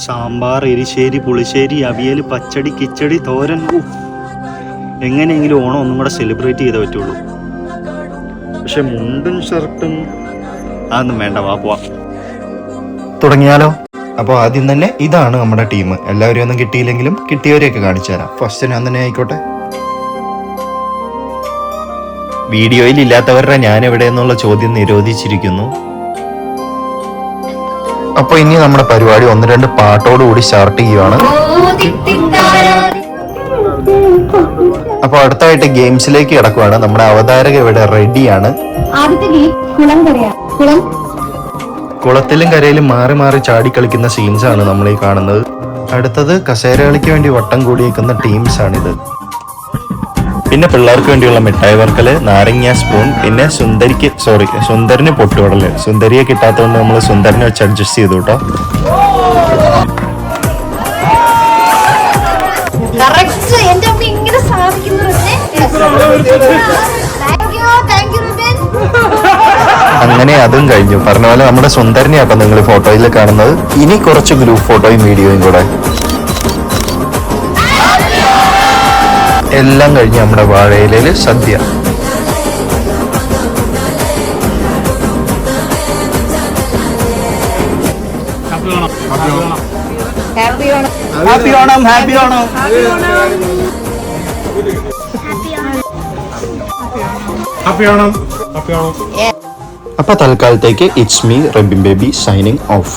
സാമ്പാർ, എരിശ്ശേരി, പുളിശ്ശേരി, അവിയൽ, പച്ചടി, കിച്ചടി, തോരൻ. എങ്ങനെയെങ്കിലും ഓണം ഒന്നും കൂടെ സെലിബ്രേറ്റ് ചെയ്തേ പറ്റുള്ളൂ. പക്ഷെ മുണ്ടും ഷർട്ടും അതൊന്നും വേണ്ട, വാ പോവാ. തുടങ്ങിയാലോ? അപ്പോൾ ആദ്യം തന്നെ ഇതാണ് നമ്മുടെ ടീം. എല്ലാവരും ഒന്നും കിട്ടിയില്ലെങ്കിലും കിട്ടിയവരെയൊക്കെ കാണിച്ചു തരാം. ഫസ്റ്റ് ഞാൻ തന്നെ ആയിക്കോട്ടെ. വീഡിയോയിൽ ഇല്ലാത്തവരുടെ ഞാൻ എവിടെയെന്നുള്ള ചോദ്യം നിരോധിച്ചിരിക്കുന്നു. അപ്പോൾ ഇനി നമ്മുടെ പരിപാടി 1-2 പാട്ടോടുകൂടി സ്റ്റാർട്ട് ചെയ്യുവാണ്. അപ്പോൾ അടുത്തായിട്ട് ഗെയിംസിലേക്ക് കിടക്കുവാണ്. നമ്മുടെ അവതാരക ഇവിടെ റെഡിയാണ്. കുളത്തിലും കരയിലും മാറി മാറി ചാടി കളിക്കുന്ന സീൻസ് ആണ് നമ്മൾ ഈ കാണുന്നത്. അടുത്തത് കസേരകളിക്ക് വേണ്ടി വട്ടം കൂടി നിൽക്കുന്ന ടീംസ് ആണിത്. പിന്നെ പിള്ളേർക്ക് വേണ്ടിയുള്ള മിഠായി വർക്കല്, നാരങ്ങ സ്പൂൺ, പിന്നെ സുന്ദരിന് പൊട്ടുകടല്. സുന്ദരിയെ കിട്ടാത്തതുകൊണ്ട് നമ്മൾ സുന്ദരനെ വെച്ച് അഡ്ജസ്റ്റ് ചെയ്തു കേട്ടോ. അങ്ങനെ അതും കഴിഞ്ഞു. പറഞ്ഞ പോലെ നമ്മുടെ സുന്ദരനെയാട്ടോ നിങ്ങൾ ഫോട്ടോയിൽ കാണുന്നത്. ഇനി കുറച്ച് ഗ്രൂപ്പ് ഫോട്ടോയും വീഡിയോയും കൂടെ. എല്ലാം കഴിഞ്ഞ് നമ്മുടെ വാഴയിലയില് സദ്യ. അപ്പൊ തൽക്കാലത്തേക്ക് it's me Rabin Baby signing of.